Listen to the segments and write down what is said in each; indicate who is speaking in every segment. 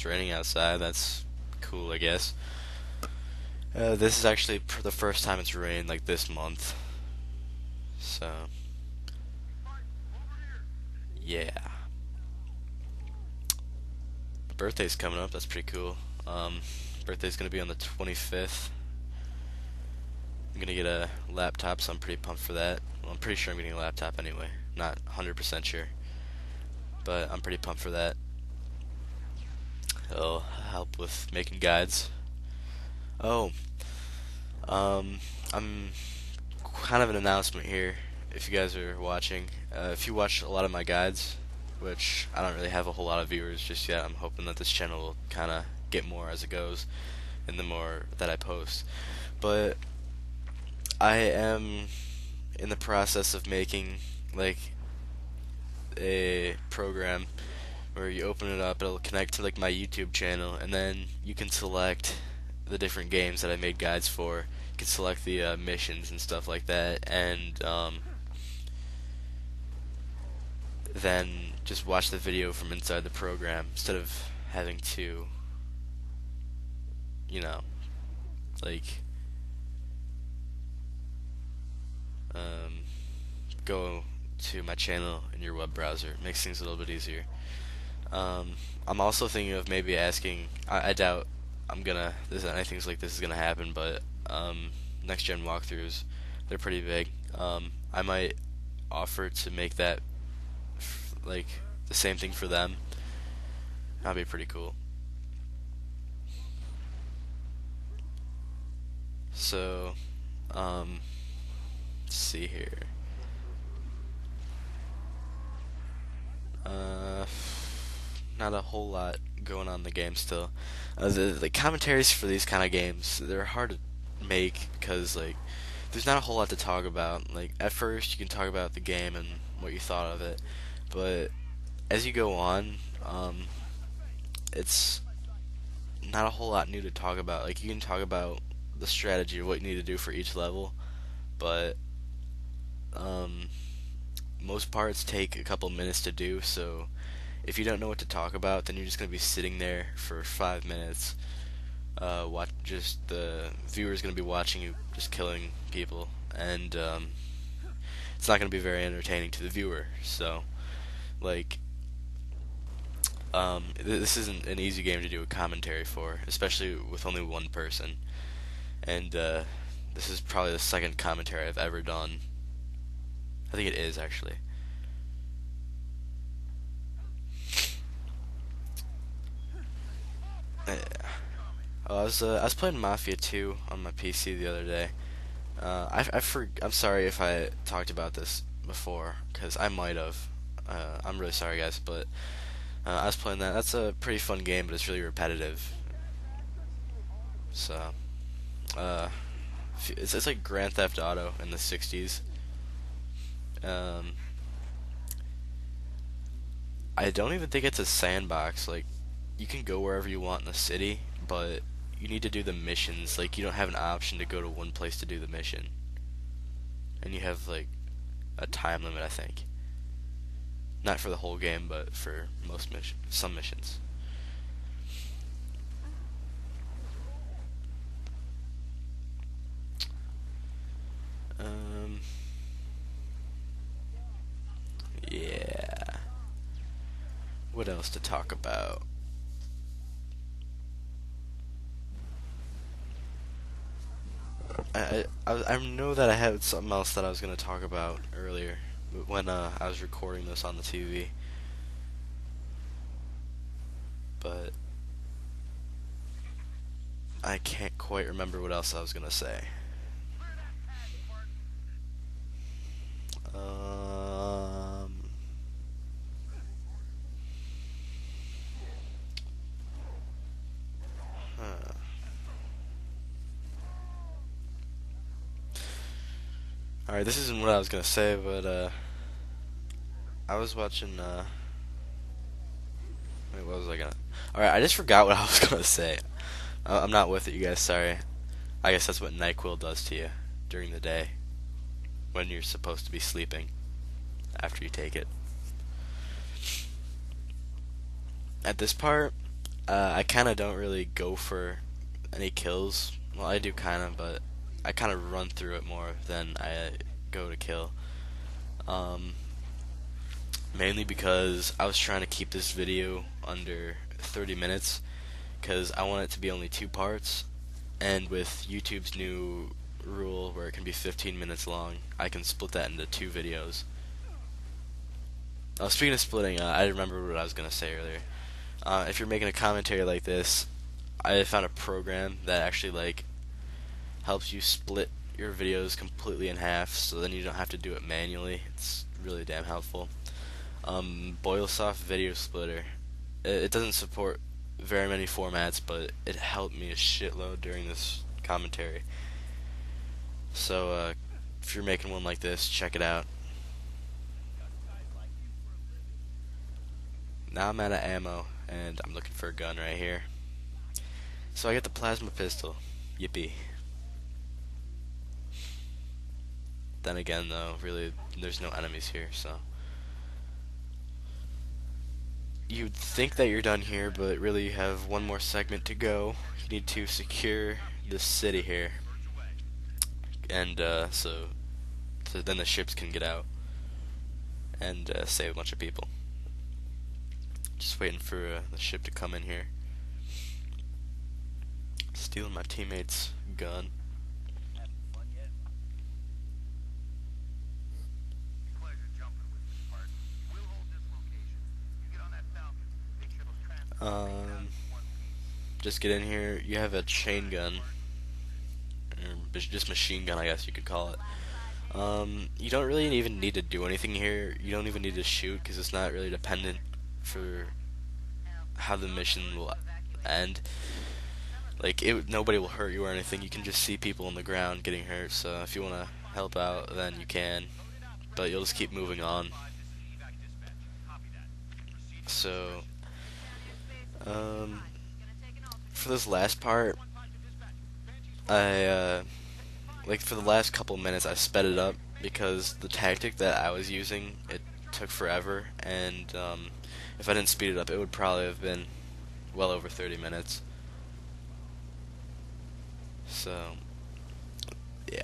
Speaker 1: raining outside. That's cool, I guess. This is actually the first time it's rained like this month. So, yeah. My birthday's coming up. That's pretty cool. Birthday's gonna be on the 25th. I'm gonna get a laptop, so I'm pretty pumped for that. Well, I'm pretty sure I'm getting a laptop anyway. Not 100% sure, but I'm pretty pumped for that. It'll help with making guides. Oh, um, I'm kind of an announcement here. If you guys are watching, if you watch a lot of my guides, which I don't really have a whole lot of viewers just yet, I'm hoping that this channel will kind of get more as it goes, and the more that I post. But I am in the process of making like a program where you open it up, it'll connect to like my YouTube channel, and then you can select the different games that I made guides for. You can select the missions and stuff like that, and then just watch the video from inside the program instead of having to, you know, like um, go to my channel in your web browser. It makes things a little bit easier. I'm also thinking of maybe asking. I doubt anything's like this is gonna happen, but next gen walkthroughs, they're pretty big. I might offer to make that like the same thing for them. That'd be pretty cool. So, um, let's see here. Uh, Not a whole lot going on in the game still. The commentaries for these kind of games, they're hard to make because like there's not a whole lot to talk about. Like at first you can talk about the game and what you thought of it, but as you go on, it's not a whole lot new to talk about. Like you can talk about the strategy of what you need to do for each level, but um, most parts take a couple minutes to do. So if you don't know what to talk about, then you're just gonna be sitting there for 5 minutes. Watch just the viewer's gonna be watching you just killing people, and it's not gonna be very entertaining to the viewer. So like this isn't an easy game to do a commentary for, especially with only one person. And this is probably the second commentary I've ever done. I think it is actually. Uh, I was playing Mafia 2 on my PC the other day. I'm sorry if I talked about this before, because I might have. I'm really sorry, guys, but I was playing that. That's a pretty fun game, but it's really repetitive. So, uh, it's like Grand Theft Auto in the '60s. Um, I don't even think it's a sandbox. Like, you can go wherever you want in the city, but you need to do the missions. Like, you don't have an option to go to one place to do the mission, and you have like a time limit, I think. Not for the whole game, but for some missions. Um, yeah. What else to talk about? I know that I had something else that I was gonna talk about earlier when I was recording this on the TV, but I can't quite remember what else I was gonna say. Um, huh. All right, this isn't what I was gonna say, but I was watching. Wait, what was I gonna? All right, I just forgot what I was gonna say. I'm not with it, you guys. Sorry. I guess that's what NyQuil does to you during the day when you're supposed to be sleeping after you take it. At this part, I kind of don't really go for any kills. Well, I do kind of, but I kind of run through it more than I go to kill. Um, Mainly because I was trying to keep this video under 30 minutes because I want it to be only two parts, and with YouTube's new rule where it can be 15 minutes long, I can split that into two videos. Speaking of splitting, I remember what I was going to say earlier. If you're making a commentary like this, I found a program that actually helps you split your videos completely in half, so then you don't have to do it manually. It's really damn helpful. Boilsoft Video Splitter. It doesn't support very many formats, but it helped me a shitload during this commentary. So if you're making one like this, check it out. Now I'm out of ammo, and I'm looking for a gun right here. So I get the plasma pistol. Yippee. Then again, though, really, there's no enemies here, so. You'd think that you're done here, but really you have one more segment to go. You need to secure this city here. And so then the ships can get out and save a bunch of people. Just waiting for the ship to come in here. Stealing my teammate's gun. Just get in here. You have a chain gun, or just machine gun, I guess you could call it. You don't really even need to do anything here. You don't even need to shoot because it's not really dependent for how the mission will end. Like, nobody will hurt you or anything. You can just see people on the ground getting hurt. So if you want to help out, then you can. But you'll just keep moving on. So, for this last part, I for the last couple minutes I sped it up because the tactic that I was using, it took forever, and if I didn't speed it up, it would probably have been well over 30 minutes. So, yeah.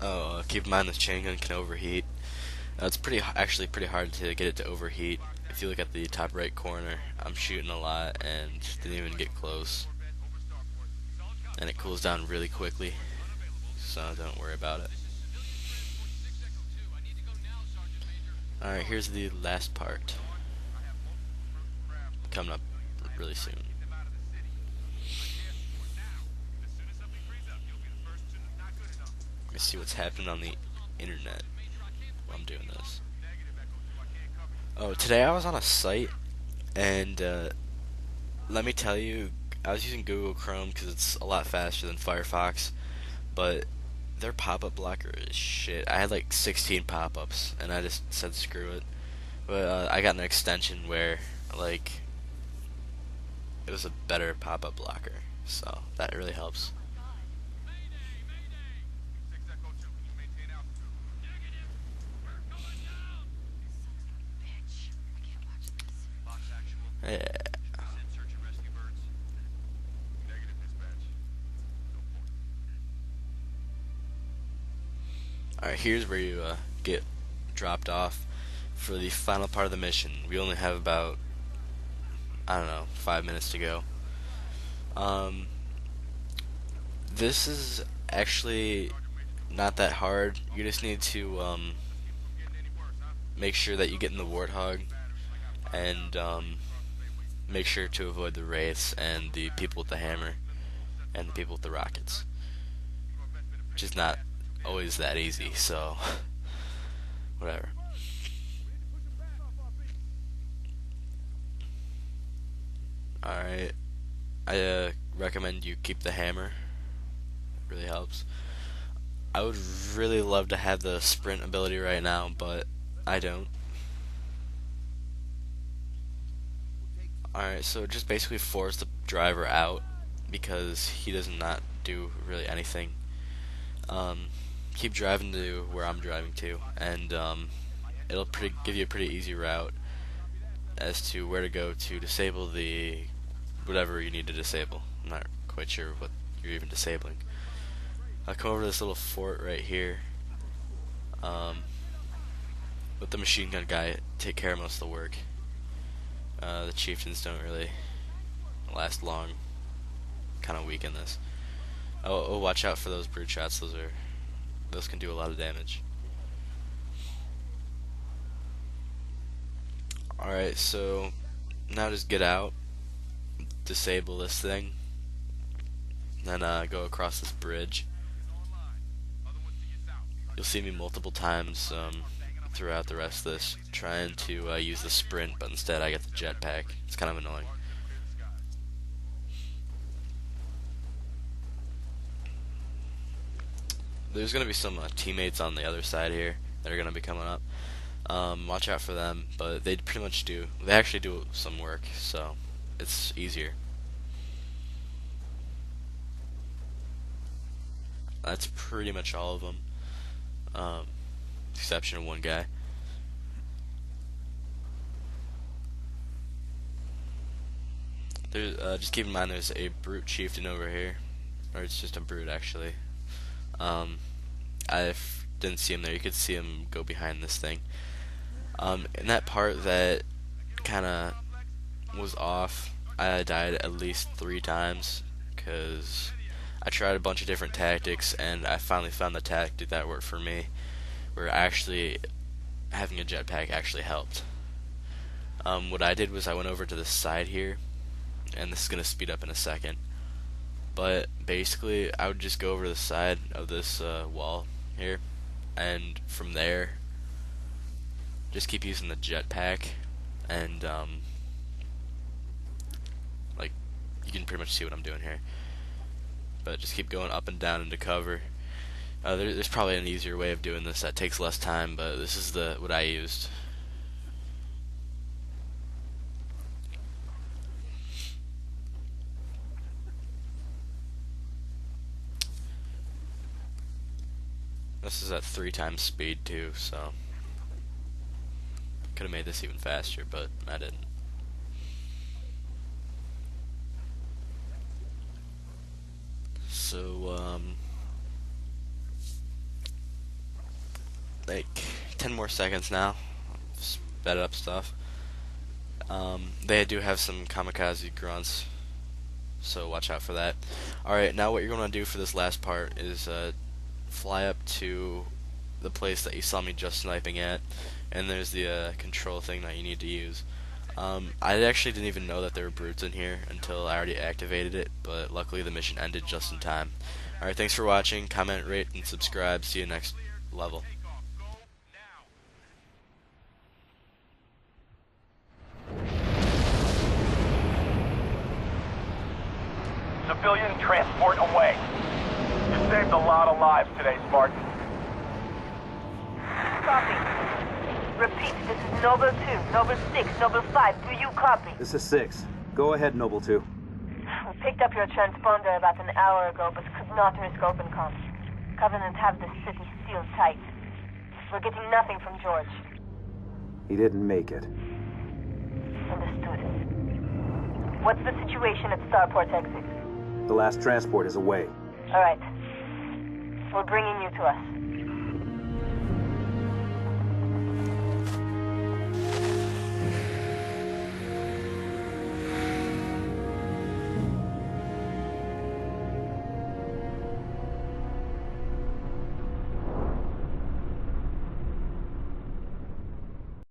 Speaker 1: Oh, keep in mind this chain gun can overheat. It's actually pretty hard to get it to overheat. If you look at the top right corner, I'm shooting a lot and didn't even get close. And it cools down really quickly, so don't worry about it. Alright, here's the last part. Coming up really soon. Let me see what's happening on the internet while I'm doing this. Oh, today I was on a site, and let me tell you, I was using Google Chrome because it's a lot faster than Firefox, but their pop-up blocker is shit. I had like 16 pop-ups, and I just said screw it. But I got an extension where, like, it was a better pop-up blocker, so that really helps. Yeah. Alright, here's where you get dropped off for the final part of the mission. We only have about, I don't know, 5 minutes to go. This is actually not that hard. You just need to make sure that you get in the Warthog and make sure to avoid the Wraiths and the people with the hammer and the people with the rockets, which is not always that easy, so whatever. Alright, I recommend you keep the hammer. It really helps. I would really love to have the sprint ability right now, but I don't. Alright, so just basically force the driver out because he does not do really anything. Um, Keep driving to where I'm driving to, and it'll give you a pretty easy route as to where to go to disable the whatever you need to disable. I'm not quite sure what you're even disabling. I'll come over to this little fort right here. Let the machine gun guy take care of most of the work. The chieftains don't really last long. Kind of weak in this. Oh, watch out for those brute shots. Those can do a lot of damage. Alright, so now just get out, disable this thing, then go across this bridge. You'll see me multiple times throughout the rest of this trying to use the sprint, but instead I get the jetpack. It's kind of annoying. There's going to be some teammates on the other side here that are going to be coming up. Watch out for them, but they pretty much do. They actually do some work, so it's easier. That's pretty much all of them, exception of one guy. Just keep in mind there's a brute chieftain over here, or it's just a brute actually. I didn't see him there. You could see him go behind this thing. In that part that kind of was off, I died at least 3 times because I tried a bunch of different tactics, and I finally found the tactic that worked for me, where actually having a jetpack actually helped. What I did was I went over to the side here, and this is going to speed up in a second. But basically, I would just go over the side of this wall here, and from there, just keep using the jetpack, and like you can pretty much see what I'm doing here. But just keep going up and down into cover. There's probably an easier way of doing this that takes less time, but this is what I used. This is at 3 times speed too, so could have made this even faster, but I didn't. So like 10 more seconds now. Sped up stuff. They do have some kamikaze grunts, so watch out for that. Alright, now what you're going to do for this last part is fly up to the place that you saw me just sniping at, and there's the control thing that you need to use. I actually didn't even know that there were brutes in here until I already activated it, but luckily the mission ended just in time. Alright, thanks for watching. Comment, rate, and subscribe. See you next level.
Speaker 2: Civilian transport away. You saved a lot of lives today, Spartan.
Speaker 3: Copy. Repeat, this is Noble 2, Noble 6, Noble 5. Do you copy?
Speaker 4: This is 6. Go ahead, Noble 2.
Speaker 3: We picked up your transponder about an hour ago, but could not risk open comms. Covenant have the city sealed tight. We're getting nothing from George.
Speaker 4: He didn't make it.
Speaker 3: Understood. What's the situation at Starport exit?
Speaker 4: The last transport is away.
Speaker 3: All right. We're bringing you to us.